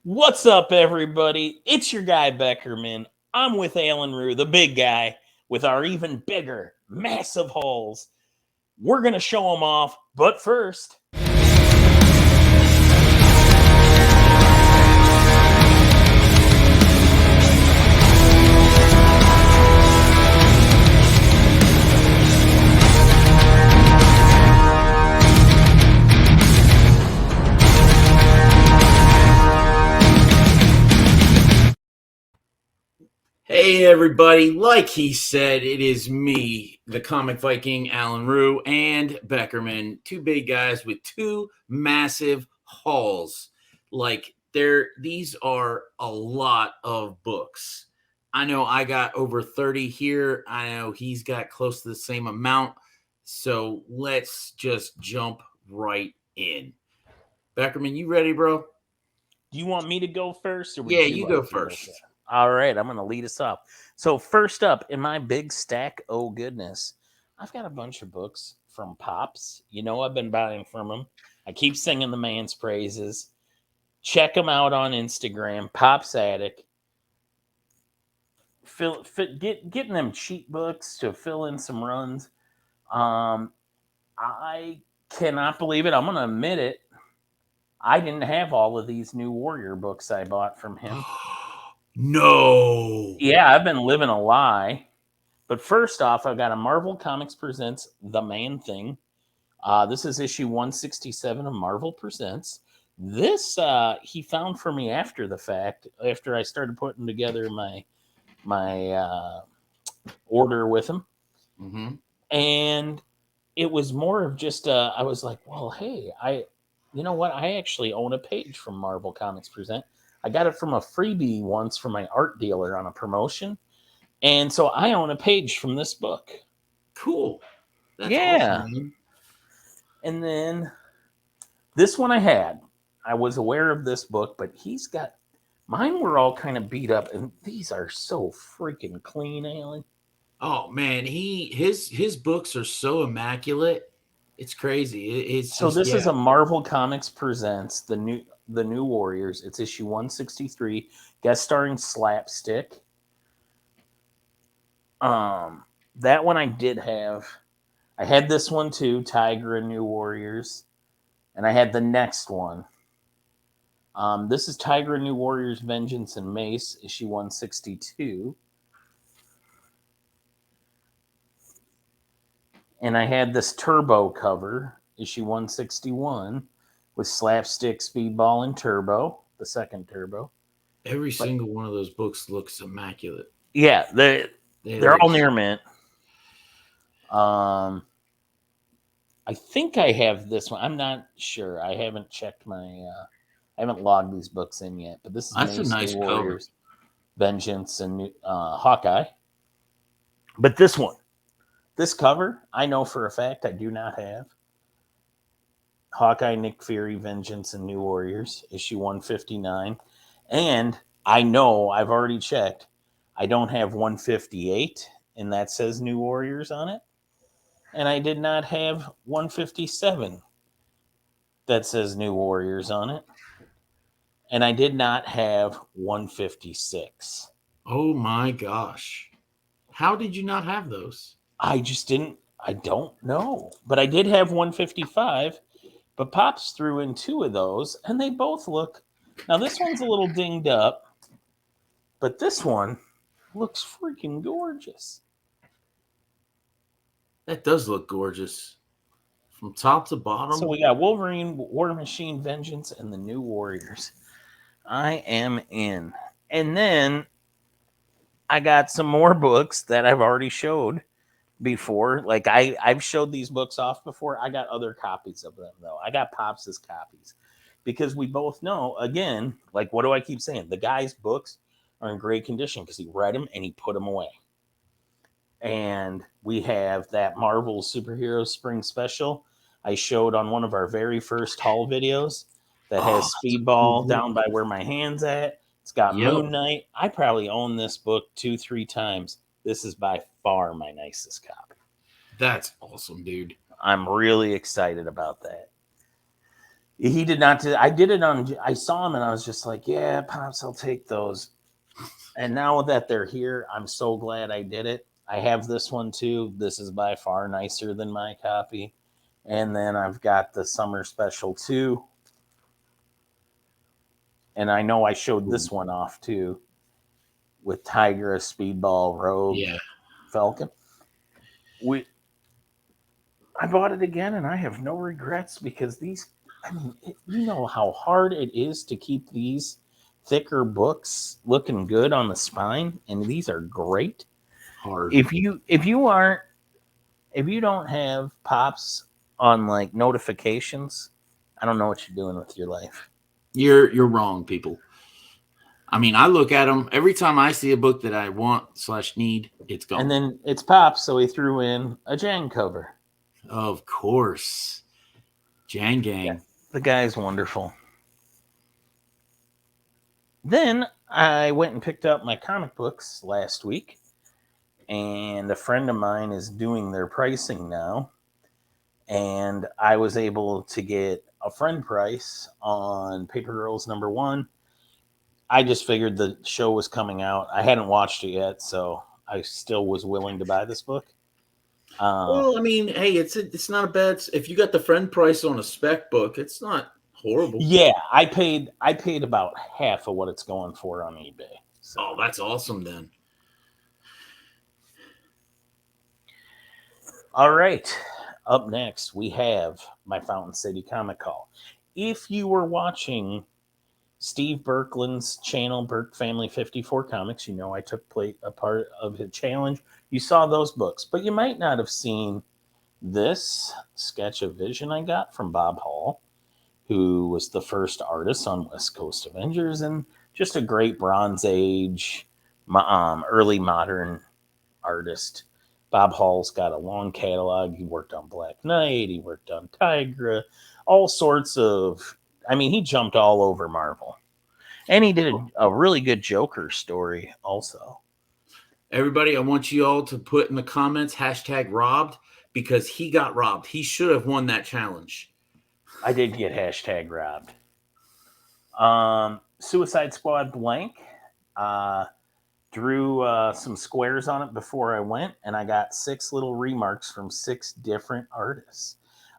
What's up, everybody? It's your guy, Beckermin. I'm with Alan Rue, the big guy, with our even bigger, massive hauls. We're going to show them off, but first... Hey everybody, like he said, it is me, the Comic Viking, Alan Rue, and Beckerman, two big guys with two massive hauls. These are a lot of books. I know I got over 30 here. I know he's got close to the same amount. So let's just jump right in. Beckerman, you ready, bro? Do you want me to go first, or would Yeah, you you like go to go first. first? All right, I'm going to lead us off. So first up in my big stack, oh goodness, I've got a bunch of books from Pops. You know I've been buying from him. I keep singing the man's praises. Check him out on Instagram, Pops Attic. Getting them cheap books to fill in some runs. I cannot believe it. I'm going to admit it. I didn't have all of these new Warrior books I bought from him. No. Yeah, I've been living a lie. But first off, I've got a Marvel Comics Presents The Man Thing. This is issue 167 of Marvel Presents. This he found for me after the fact, after I started putting together my order with him. Mm-hmm. And it was more of just I was like, well, hey, you know what? I actually own a page from Marvel Comics Present. I got it from a freebie once from my art dealer on a promotion. And so I own a page from this book. Cool. That's Yeah. awesome, man. And then this one I was aware of this book, but he's got mine were all kind of beat up, and these are so freaking clean, Alan. Oh man, his books are so immaculate. It's crazy. It's So just this is yeah. a Marvel Comics Presents the new Warriors. It's issue 163, guest starring Slapstick. That one I did have. I had this one too, Tiger and New Warriors, and I had the next one. This is Tiger and New Warriors: Vengeance and Mace, issue 162. And I had this Turbo cover, issue 161, with Slapstick, Speedball, and Turbo, the second Turbo. Every But single one of those books looks immaculate. yeah, They they're look all near mint. I think I have this one. I'm not sure. I haven't checked I haven't logged these books in yet. But this is That's a Mace, nice New cover. Warriors, Vengeance, and Hawkeye. But this cover, I know for a fact I do not have. Hawkeye, Nick Fury, Vengeance, and New Warriors, issue 159. And I know, I've already checked, I don't have 158, and that says New Warriors on it. And I did not have 157, that says New Warriors on it. And I did not have 156. Oh my gosh. How did you not have those? I just didn't, I don't know. But I did have 155, but Pops threw in two of those, and they both look. Now, this one's a little dinged up, but this one looks freaking gorgeous. That does look gorgeous. From top to So bottom. we got Wolverine, War Machine, Vengeance, and the New Warriors. I am in. And then I got some more books that I've already showed before. Like I've showed these books off before. I got other copies of them though. I got Pops's copies because we both know. Again, like what do I keep saying? The guy's books are in great condition because he read them and he put them away. And we have that Marvel Superhero Spring Special I showed on one of our very first haul videos that has That's a cool Speedball book. down by where my hand's at. It's got Yep. Moon Knight. I probably own this book 2-3 times. This is by far my nicest copy. That's awesome, dude. I'm really excited about that. He did not. I did it on. I saw him and I was just like, yeah, pops, I'll take those. And now that they're here, I'm so glad I did it. I have this one too. This is by far nicer than my copy. And then I've got the summer special too. And I know I showed this one off too with Tigra, Speedball, Rogue, Yeah, Falcon. We I bought it again and I have no regrets because these, I mean, you know how hard it is to keep these thicker books looking good on the spine, and these are great. hard. If you don't have pops on like notifications, I don't know what you're doing with your life. You're wrong, people. I mean, I look at them every time I see a book that I want/need. It's And gone. then it's pops, so he threw in a Jang cover. Of course, John Yeah, Giang. the guy's wonderful. Then I went and picked up my comic books last week, and a friend of mine is doing their pricing now, and I was able to get a friend price on Paper Girls #1. I just figured the show was coming out. I hadn't watched it yet, so I still was willing to buy this book. Uh, Well, I mean, hey, it's not a bad. If you got the friend price on a spec book, it's not horrible. yeah, I paid about half of what it's going for on eBay. So, Oh, that's awesome then. all right. Up next, we have my Fountain City Comic Call. If you were watching Steve Berkland's channel, Burke Family 54 Comics, you know I took a part of his challenge. You saw those books, but you might not have seen this sketch of vision I got from Bob Hall, who was the first artist on West Coast Avengers and just a great Bronze Age, early modern artist. Bob Hall's got a long catalog. He worked on Black Knight, he worked on Tigra, all sorts of. I mean, he jumped all over Marvel. And he did a really good Joker story also. Everybody, I want you all to put in the comments #robbed because he got robbed. He should have won that challenge. I did get hashtag robbed. Suicide Squad blank. Uh, drew some squares on it before I went, and I got 6 little remarks from 6 different artists.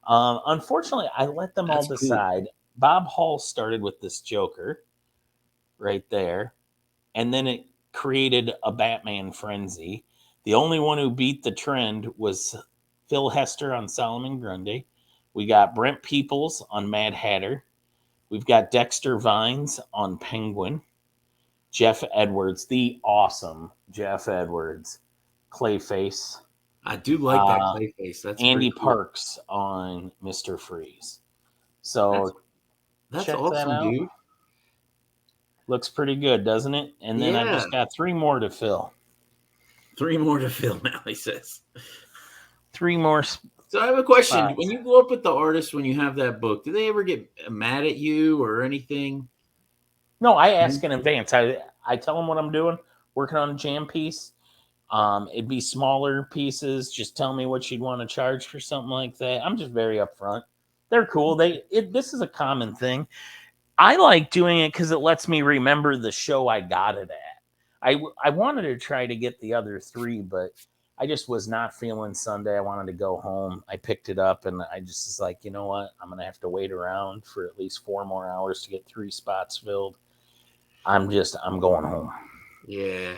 Unfortunately, I let them all That's cool. decide. Bob Hall started with this Joker right there, and then it created a Batman frenzy. The only one who beat the trend was Phil Hester on Solomon Grundy. We got Brent Peoples on Mad Hatter. We've got Dexter Vines on Penguin. Jeff Edwards, the awesome Jeff Edwards, Clayface. I do like that Uh, clay face. That's Andy pretty cool. Parks on Mr. Freeze. That's So that's check that awesome, out. dude. Looks pretty good, doesn't it? And then I've Yeah. just got 3 more to fill. 3 more to fill now, he says. 3 more So I have a question. spots. When you go up with the artist when you have that book, do they ever get mad at you or anything? No, I ask in advance. I tell them what I'm doing, working on a jam piece. It'd be smaller pieces. Just tell me what you'd want to charge for something like that. I'm just very upfront. They're cool. This is a common thing. I like doing it because it lets me remember the show I got it at. I wanted to try to get the other 3, but I just was not feeling Sunday. I wanted to go home. I picked it up and I just was like, you know what? I'm gonna have to wait around for at least 4 more hours to get 3 spots filled. I'm going home. Yeah.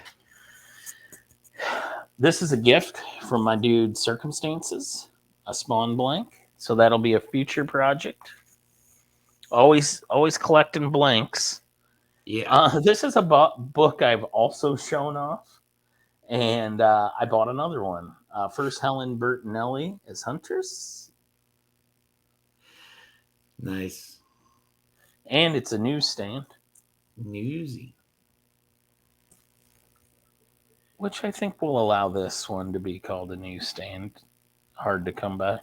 This is a gift from my dude Circumstances, a Spawn blank. So that'll be a future project. Always collecting blanks. Yeah. This is a book I've also shown off, and I bought another one. First, Helen Bertinelli as Huntress, Nice. and it's a newsstand, Newsy. which I think will allow this one to be called a newsstand. Hard to come by.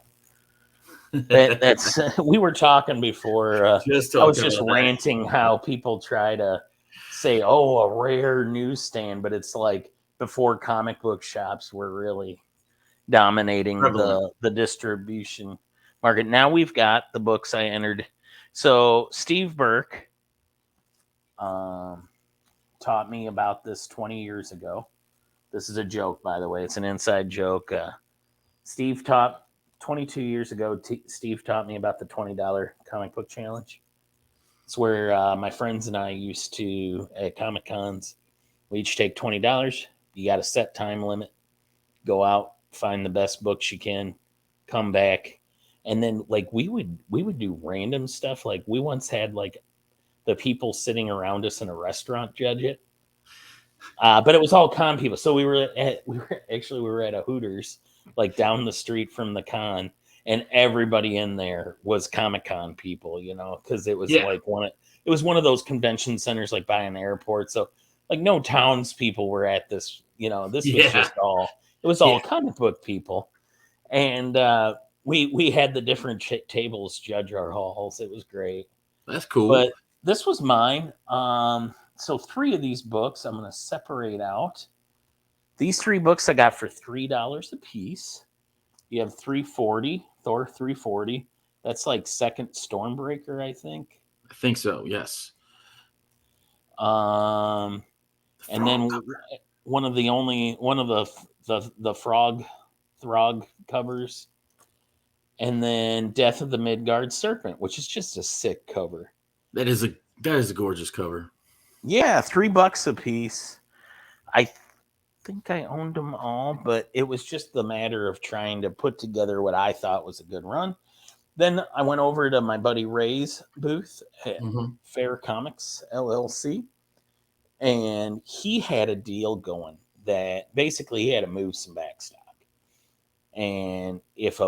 That's we were talking before. Just I was talking just about that. ranting how people try to say, "Oh, a rare newsstand," but it's like before comic book shops were really dominating Prevalent. the distribution market. Now we've got the books I entered. So Steve Burke um, taught me about this 20 years ago. This is a joke, by the way. It's an inside joke. Steve taught 22 years ago. Steve taught me about the $20 comic book challenge. It's where my friends and I used to at Comic Cons. We each take $20. You got a set time limit. Go out, find the best books you can, come back, and then like we would do random stuff. Like we once had like the people sitting around us in a restaurant judge it. But it was all con people. So we were at a Hooters, like down the street from the con, and everybody in there was Comic Con people, because it was Yeah. like it was one of those convention centers like by an airport. So like no townspeople were at this. This was Yeah. just it was all Yeah. comic book people, and we had the different tables judge our hauls. It was great, That's cool. but this was mine. So three of these books I'm going to separate out. These three books I got for $3 a piece. You have 340, Thor 340. That's like second Stormbreaker, I think. I think so. Yes. Um, The and frog then cover. one of the frog throg covers, and then Death of the Midgard Serpent, which is just a sick cover. That is a gorgeous cover. Yeah, $3 a piece. I think I owned them all, but it was just the matter of trying to put together what I thought was a good run. Then I went over to my buddy Ray's booth at Hmm. Fair Comics LLC, and he had a deal going that basically he had to move some back stock. And if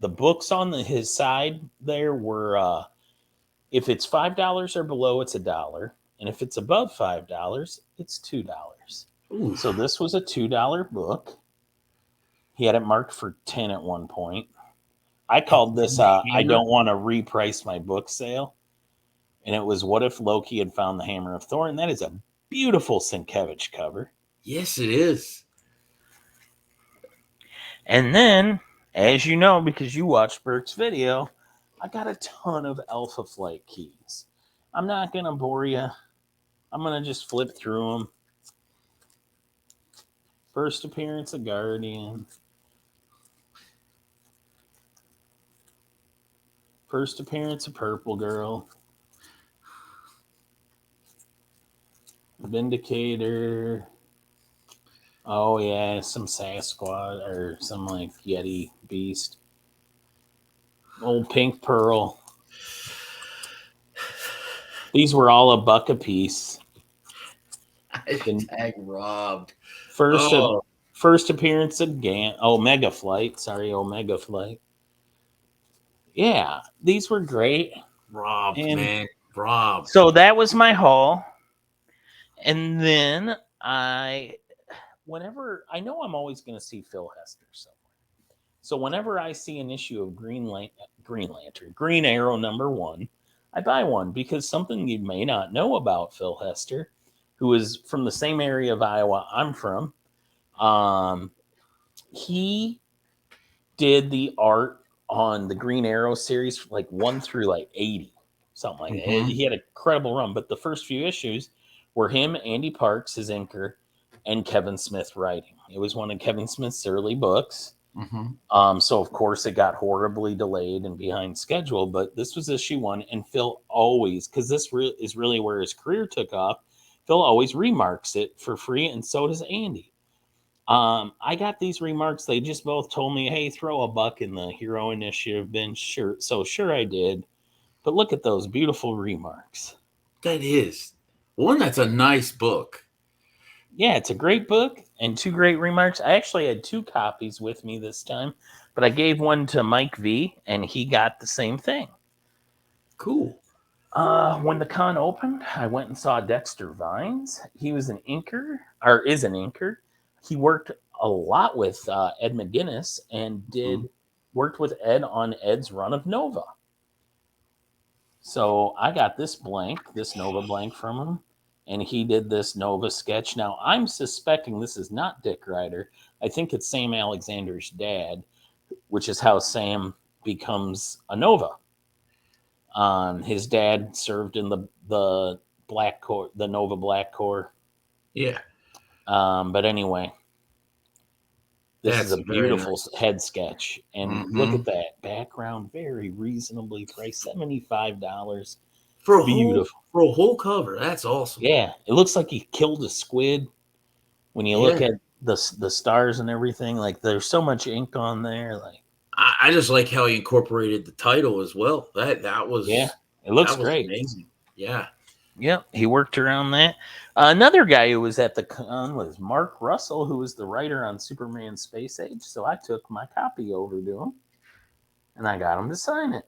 the books on his side there were if it's $5 or below, it's $1, and if it's above $5, it's $2. Ooh. So this was a $2 book. He had it marked for 10 at one point. I called this I Hammer. don't want to reprice my book sale. And it was What If Loki Had Found the Hammer of Thor? And that is a beautiful Sienkiewicz cover. Yes, it is. And then, as you know, because you watched Burke's video, I got a ton of Alpha Flight keys. I'm not going to bore you. I'm going to just flip through them. First appearance of Guardian. First appearance of Purple Girl. Vindicator. Oh yeah, some Sasquatch or some like Yeti beast. Old Pink Pearl. These were all $1 a piece. The Hashtag robbed. first Oh, first appearance of Omega Flight. Sorry, Omega Flight. Yeah, these were great. robbed, And man. Robbed. so that was my haul. And then whenever I know I'm always going to see Phil Hester somewhere. So whenever I see an issue of Green Lantern, Green Arrow #1, I buy one because something you may not know about Phil Hester, who is from the same area of Iowa I'm from. Um, he did the art on the Green Arrow series, like 1 through like 80, something like that. Hmm. He had a incredible run, but the first few issues were him, Andy Parks, his inker, and Kevin Smith writing. It was one of Kevin Smith's early books. Hmm. So of course it got horribly delayed and behind schedule, but this was issue 1, and Phil always, because is really where his career took off. Phil always remarks it for free, and so does Andy. I got these remarks. They just both told me, "Hey, throw $1 in the Hero Initiative bin." Sure, so sure I did. But look at those beautiful remarks. That is. One, that's a nice book. Yeah, it's a great book and two great remarks. I actually had 2 copies with me this time, but I gave one to Mike V, and he got the same thing. Cool. When the con opened, I went and saw Dexter Vines. He was an inker, or is an inker. He worked a lot with Ed McGuinness and Mhm. worked with Ed on Ed's run of Nova. So I got this Nova blank from him, and he did this Nova sketch. Now I'm suspecting this is not Dick Ryder. I think it's Sam Alexander's dad, which is how Sam becomes a Nova. His dad served in the Black Corps, the Nova Black Corps. Yeah, But anyway, this is that's a very beautiful nice. head sketch, and look Mm-hmm. at that background, very reasonably priced, $75. For Beautiful. a whole cover, that's awesome. Yeah, it looks like he killed a squid. When you look Yeah, at the stars and everything, like there's so much ink on there. Like, I just like how he incorporated the title as well. yeah, it looks that was great. amazing. Yeah, Yep, he worked around that. Another guy who was at the con was Mark Russell, who was the writer on Superman Space Age. So I took my copy over to him and I got him to sign it.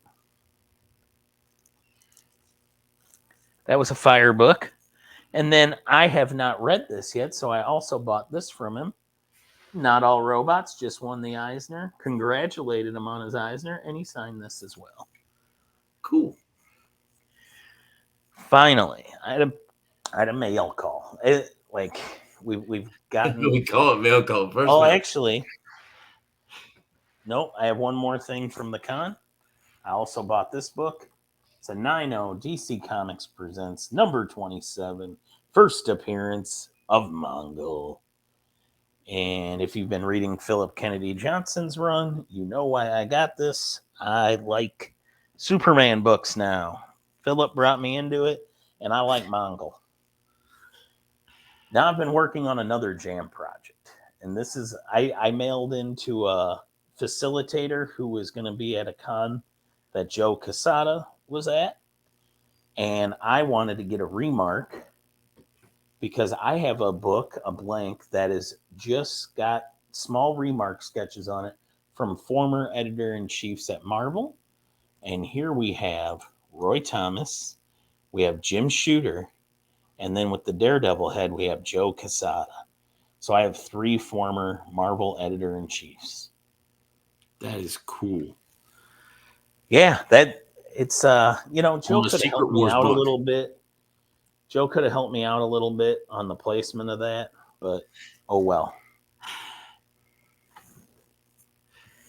That was a fire book. And then I have not read this yet, so I also bought this from him. Not All Robots just won the Eisner. Congratulated him on his Eisner, and he signed this as well. cool. Finally, I had a mail call. Like we've gotten. We call it mail call first Oh, mail. actually, nope. I have one more thing from the con. I also bought this book. It's a 9-0 DC Comics presents number 27, first appearance of Mongol. And if you've been reading Philip Kennedy Johnson's run, you know why I got this. I like Superman books now. Philip brought me into it, and I like Mongol. Now I've been working on another jam project. And this is, I mailed into a facilitator who was going to be at a con that Joe Casada was at. And I wanted to get a remark because I have a book, a blank, that is just got small remark sketches on it from former editor in chiefs at Marvel. And here we have Roy Thomas, we have Jim Shooter, and then with the Daredevil head, we have Joe Quesada. So I have 3 former Marvel editor in chiefs. That is cool. Yeah, that it's Joe On a could have Secret helped me Wars out a book. little bit. Joe could have helped me out a little bit on the placement of that, but oh well.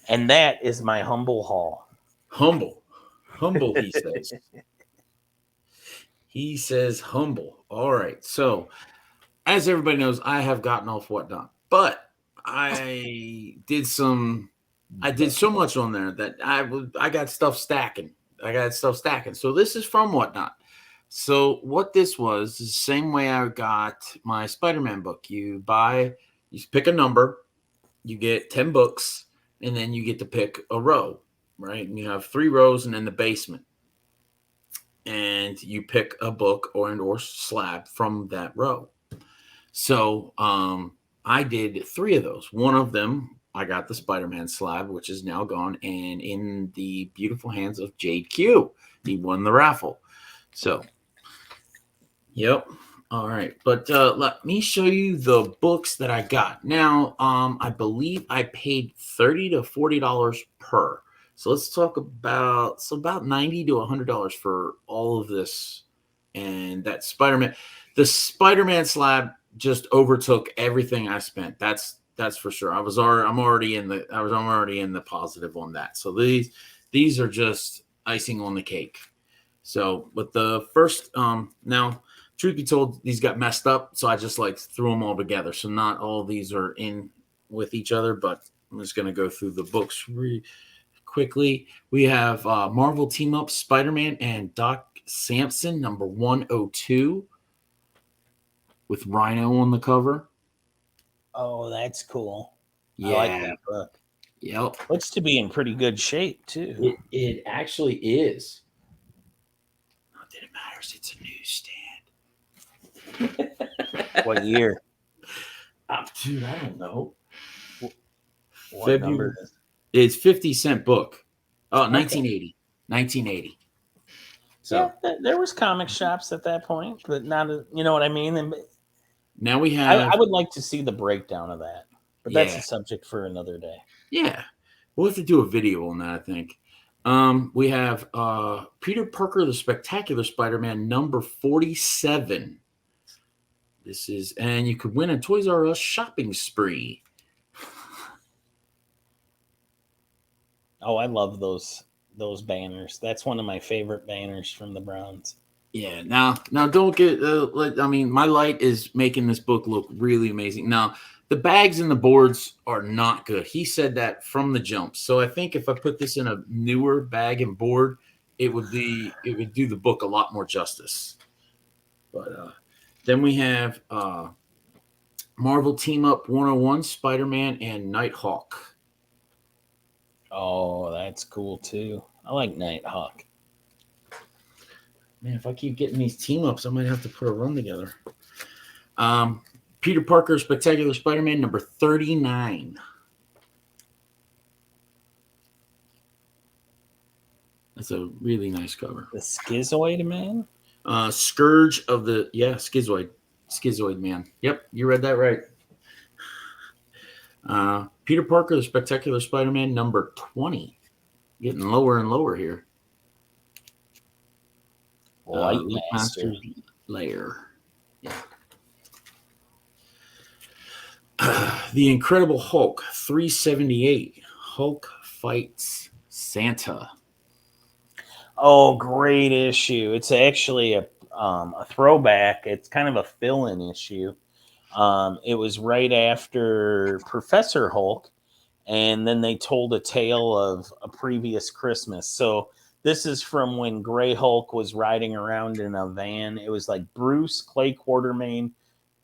And that is my humble haul. Humble, humble. He says. He says humble. All right. So, as everybody knows, I have gotten off Whatnot, but I did some. I did so much on there that I got stuff stacking. I got stuff stacking. So this is from Whatnot. So what this was is the same way I got my Spider-Man book. You pick a number, you get 10 books, and then you get to pick a row, right? And you have 3 rows and then the basement. And you pick a book or slab from that row. So I did 3 of those. One of them, I got the Spider-Man slab, which is now gone and in the beautiful hands of Jade Q. He won the raffle. So, yep. All right. But let me show you the books that I got. Now, I believe I paid $30 to $40 per. So let's talk about about $90 to $100 for all of this. And that the Spider-Man slab just overtook everything I spent. That's for sure. I'm already in the positive on that. So these are just icing on the cake. So with the first now, truth be told, these got messed up, so I just like threw them all together. So not all of these are in with each other, but I'm just gonna go through the books quickly. We have Marvel Team Up Spider-Man and Doc Samson, number 102, with Rhino on the cover. Oh, that's cool. I like Yeah. that book. Yep. Looks to be in pretty good shape too. It actually is. Not that it matters. It's a newsstand. What year? Dude, I don't know. What February. number is It's 50-cent book. Oh, it? Okay. 1980. 1980. Yeah, So there was comic shops at that point, but not, you know what I mean? And now we I have, would like to see the breakdown of that, but that's a yeah, subject for another day. yeah. We'll have to do a video on that, I think. We have Peter Parker, the Spectacular Spider-Man, number 47. This is, and you could win a Toys R Us shopping spree. Oh, I love those those banners. That's one of my favorite banners from the Browns. Yeah. Now, don't get. I mean, my light is making this book look really amazing. Now, the bags and the boards are not good. He said that from the jump. So I think if I put this in a newer bag and board, it would do the book a lot more justice. But then we have Marvel Team Up 101, Spider-Man and Nighthawk. Oh, that's cool too. I like Nighthawk. Man, if I keep getting these team ups, I might have to put a run together. Peter Parker, Spectacular Spider-Man, number 39. That's a really nice cover. The Schizoid Man? Scourge of the Schizoid Man. Yep, you read that right. Peter Parker, the Spectacular Spider-Man, number 20. Getting lower and lower here. Light Light Master. Master's Lair. Yeah. The Incredible Hulk, 378. Hulk fights Santa. Oh, great issue. It's actually a throwback. It's kind of a fill-in issue. It was right after Professor Hulk, and then they told a tale of a previous Christmas. So this is from when Gray Hulk was riding around in a van. It was like Bruce, Clay Quartermain,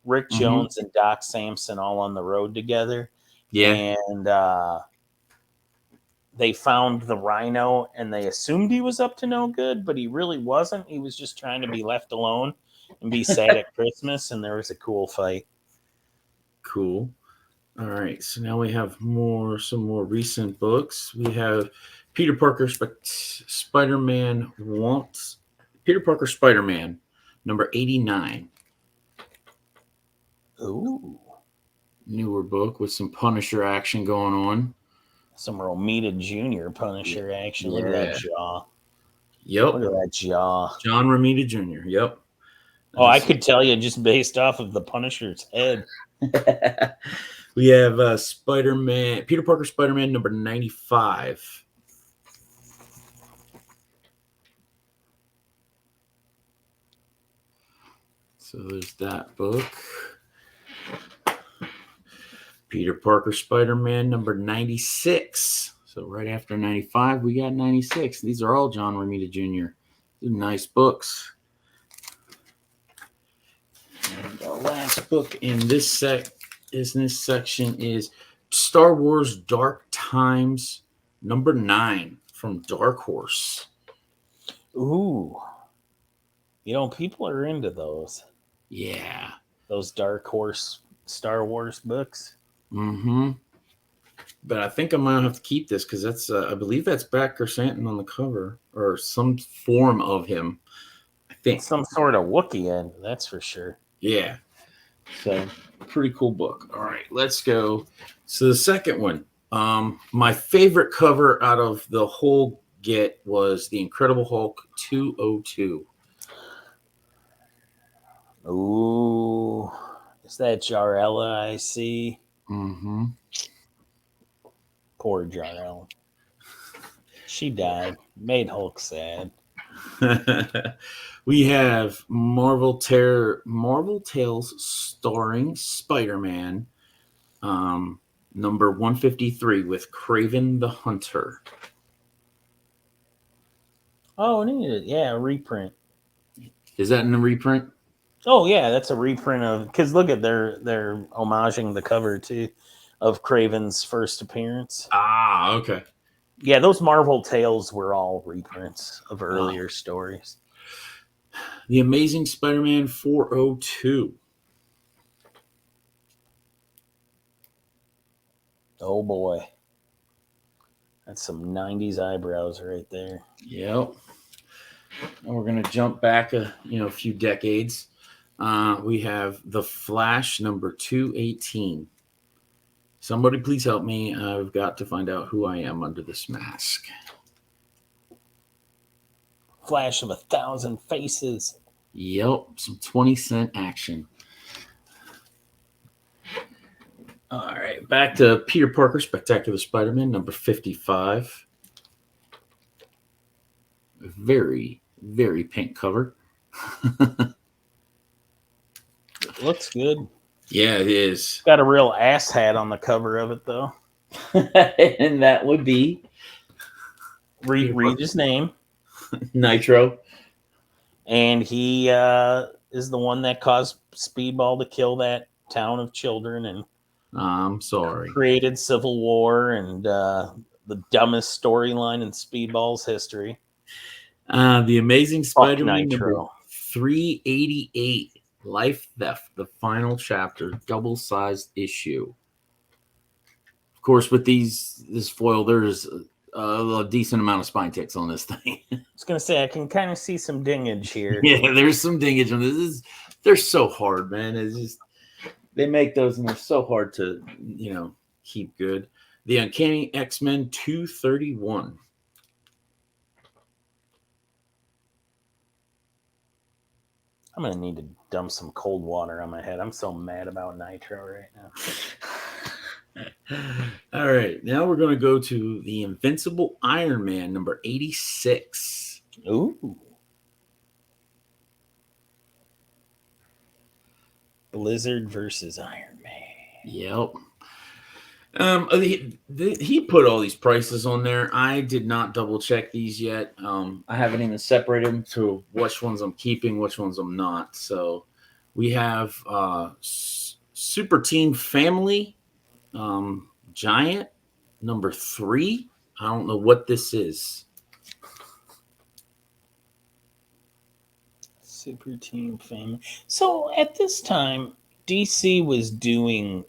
Rick Mm-hmm. Jones, and Doc Samson all on the road together. Yeah. And they found the Rhino, and they assumed he was up to no good, but he really wasn't. He was just trying to be left alone and be sad at Christmas, and there was a cool fight. Cool. All right. So now we have some more recent books. We have Peter Parker Spider-Man wants Peter Parker Spider-Man, number 89. Ooh. Newer book with some Punisher action going on. Some Romita Jr. Punisher action. Look at that Yeah. jaw. Yep. Look at that jaw. John Romita Jr. Yep. Oh, I could tell you just based off of the Punisher's head. We have Spider-Man, Peter Parker Spider-Man number 95. So there's that book. Peter Parker Spider-Man number 96. So right after 95, we got 96. These are all John Romita Jr. They're nice books. And the last book in this section is Star Wars Dark Times number 9 from Dark Horse. Ooh. You know, people are into those. Yeah. Those Dark Horse Star Wars books. Mm-hmm. But I think I might have to keep this because that's I believe that's Baxter Stanton on the cover or some form of him. I think Some sort of Wookiee end, that's for sure. Yeah. So pretty cool book. All right, let's go. So the second one, my favorite cover out of the whole get was the Incredible Hulk 202. Ooh. Is that Jarella I see? Mm-hmm. Poor Jarella. She died. Made Hulk sad. We have Marvel Tales starring Spider-Man, number 153 with Craven the Hunter. Oh, neat. Yeah, a reprint. Is that in the reprint? Oh yeah, that's a reprint of because look at they're homaging the cover too of Craven's first appearance. Ah, okay. Yeah, those Marvel tales were all reprints of earlier stories. The Amazing Spider-Man 402. Oh boy. That's some 90s eyebrows right there. Yep. And we're gonna jump back a few decades. We have The Flash number 218. Somebody please help me. I've got to find out who I am under this mask. Flash of 1,000 faces. Yep, some 20-cent action. All right, back to Peter Parker, Spectacular Spider-Man, number 55. Very, very pink cover. It looks good. Yeah, it is. Got a real ass hat on the cover of it, though. And that would be Read his name. Nitro. And he is the one that caused Speedball to kill that town of children and I'm sorry. created civil war and the dumbest storyline in Speedball's history. The Amazing Fuck Spider-Man number Nitro. 388, Life Theft, the final chapter, double-sized issue. Of course, with this foil, there's a decent amount of spine ticks on this thing. I was gonna say I can kind of see some dingage here. Yeah, there's some dingage on this. They're so hard, man. It's just they make those and they're so hard to keep good. The Uncanny X-Men 231. I'm gonna need to dump some cold water on my head. I'm so mad about Nitro right now. All right, now we're going to go to the Invincible Iron Man number 86. Ooh. Blizzard versus Iron Man. Yep. He put all these prices on there. I did not double check these yet. I haven't even separated them to which ones I'm keeping, which ones I'm not. So we have Super Team Family Giant number 3. I don't know what this is. Super Team Family. So at this time, DC was doing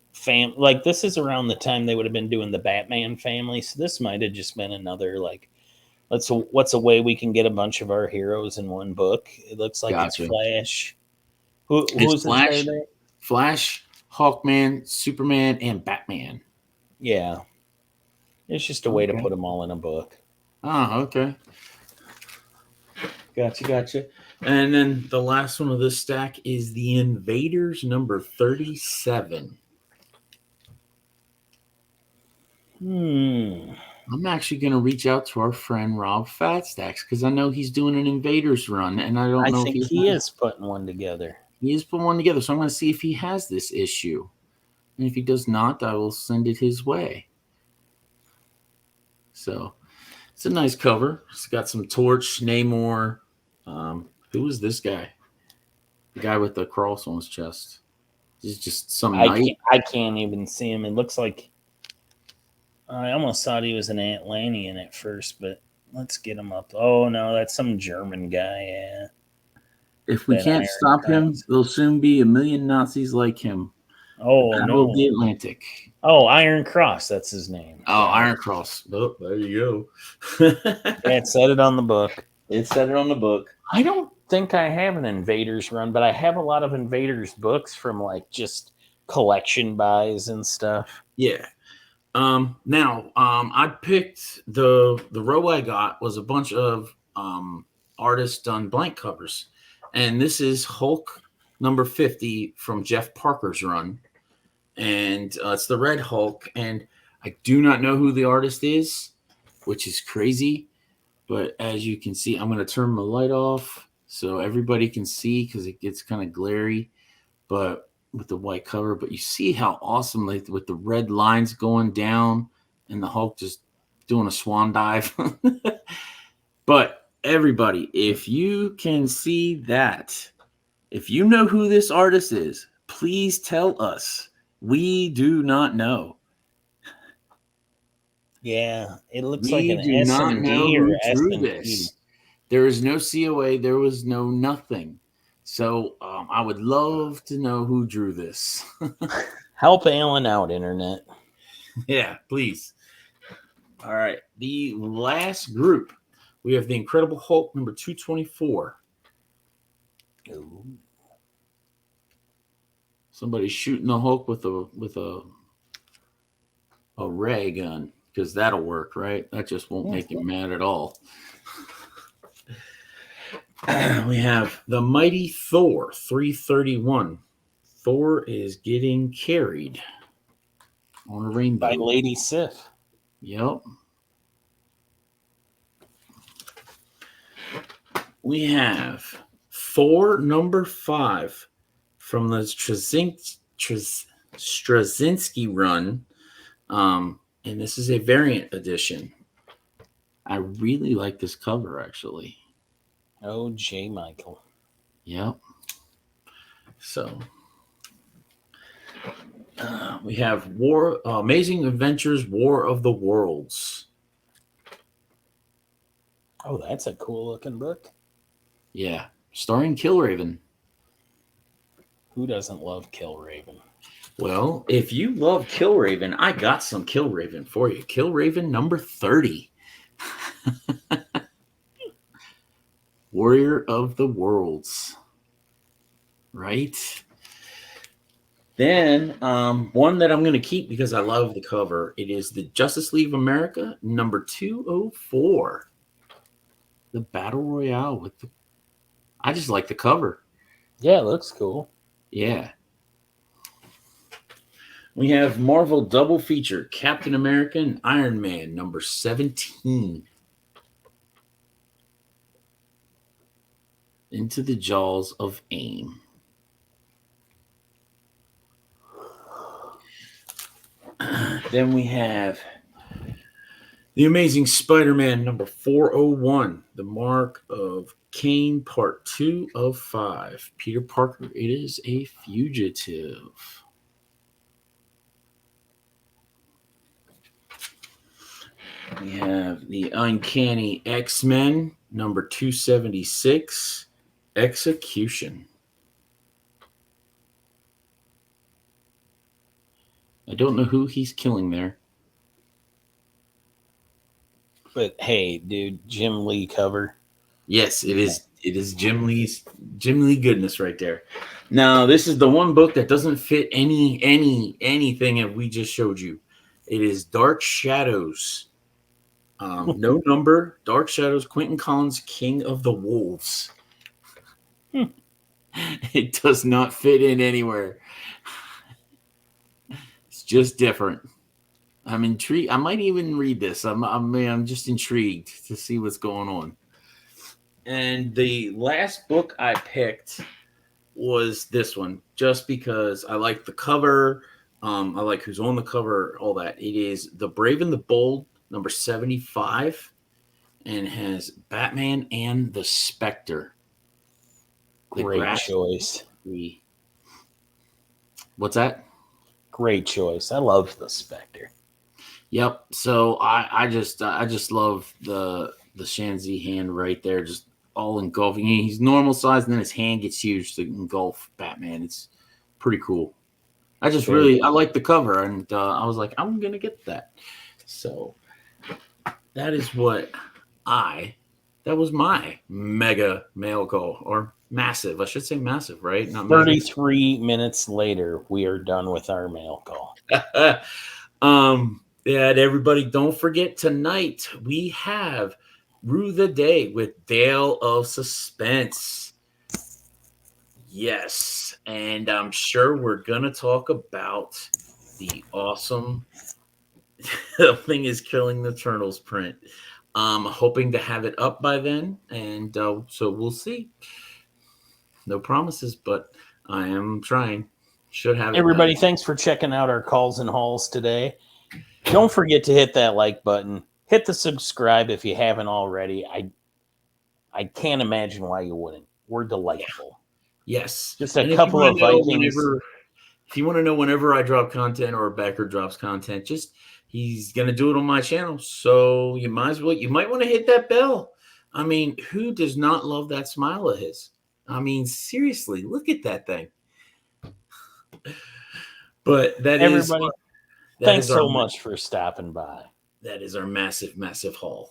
like this is around the time they would have been doing the Batman family. So this might have just been another like what's a way we can get a bunch of our heroes in one book. It looks like Gotcha. it's Flash. It's Who's Flash, there? Flash, Hawkman, Superman, and Batman. Yeah. It's just a way to put them all in a book. Oh, okay. Gotcha. And then the last one of this stack is the Invaders number 37. I'm actually going to reach out to our friend Rob Fatstacks because I know he's doing an Invaders run, and I don't know if he is putting one together. He is putting one together, so I'm going to see if he has this issue. And if he does not, I will send it his way. So it's a nice cover. It's got some Torch, Namor. Who is this guy? The guy with the cross on his chest. He's just some knight. I can't even see him. It looks like I almost thought he was an Atlantean at first, but let's get him up. Oh no, that's some German guy. Yeah. If we can't stop him, there'll soon be a million Nazis like him. Oh no, the Atlantic. Oh, Iron Cross, that's his name. Oh, Iron Cross. Oh, there you go. It said it on the book. It said it on the book. I don't think I have an Invaders run, but I have a lot of Invaders books from like just collection buys and stuff. Yeah. I picked the row I got was a bunch of artists done blank covers, and this is Hulk number 50 from Jeff Parker's run, and it's the Red Hulk, and I do not know who the artist is, which is crazy, but as you can see, I'm going to turn my light off so everybody can see because it gets kind of glary, but with the white cover, but you see how awesome, like with the red lines going down and the Hulk just doing a swan dive. But everybody, if you can see that, if you know who this artist is, please tell us. We do not know. Yeah, it looks like an SMD or S&P. There is no COA. There was no nothing. So I would love to know who drew this. Help Alan out, Internet. Yeah, please. All right. The last group, we have the Incredible Hulk number 224. Ooh. Somebody's shooting the Hulk with a ray gun because that'll work, right? That just won't make him mad at all. We have the Mighty Thor 331. Thor is getting carried on a rainbow by Lady Sif. Yep. we have Thor number 5 from the Straczynski run. And this is a variant edition. I really like this cover, actually. Oh, J. Michael. Yep. So we have Amazing Adventures, War of the Worlds. Oh, that's a cool looking book. Yeah, starring Killraven. Who doesn't love Killraven? Well, if you love Killraven, I got some Killraven for you. Killraven number 30. Warrior of the Worlds. Right? Then one that I'm going to keep because I love the cover. It is the Justice League of America number 204. The Battle Royale with the. I just like the cover. Yeah, it looks cool. Yeah. We have Marvel double feature Captain America and Iron Man number 17. Into the Jaws of Aim. Then we have The Amazing Spider-Man number 401, The Mark of Cain part 2 of 5. Peter Parker, it is a fugitive. We have The Uncanny X-Men number 276, Execution. I don't know who he's killing there. But hey, dude, Jim Lee cover. Yes, it is. It is Jim Lee goodness right there. Now, this is the one book that doesn't fit anything that we just showed you. It is Dark Shadows. No number. Dark Shadows. Quentin Collins, King of the Wolves. It does not fit in anywhere. It's just different. I'm intrigued. I might even read this. I'm just intrigued to see what's going on. And the last book I picked was this one, just because I like the cover. I like who's on the cover, all that. It is The Brave and the Bold, number 75, and has Batman and the Spectre. Great choice. What's that? Great choice. I love the Spectre. Yep. So I just love the Shanzi hand right there, just all engulfing. He's normal size, and then his hand gets huge to engulf Batman. It's pretty cool. I like the cover, and I was like, I'm gonna get that. So that is that was my mega mail call, or massive. I should say massive, right? Not 33 minutes later, we are done with our mail call. Yeah, and everybody, don't forget tonight we have Rue the Day with Dale of Suspense. Yes, and I'm sure we're gonna talk about the awesome Thing is Killing the Turtles print. Hoping to have it up by then, and so we'll see. No promises, but I am trying. Should have it. Everybody, thanks for checking out our calls and hauls today. Don't forget to hit that like button. Hit the subscribe if you haven't already. I can't imagine why you wouldn't. We're delightful. Yes. Just a couple of Vikings. If you want to know whenever I drop content or Becker drops content, he's going to do it on my channel. So you might want to hit that bell. I mean, who does not love that smile of his? I mean, seriously, look at that thing. But everybody, thanks so much for stopping by. That is our massive, massive haul.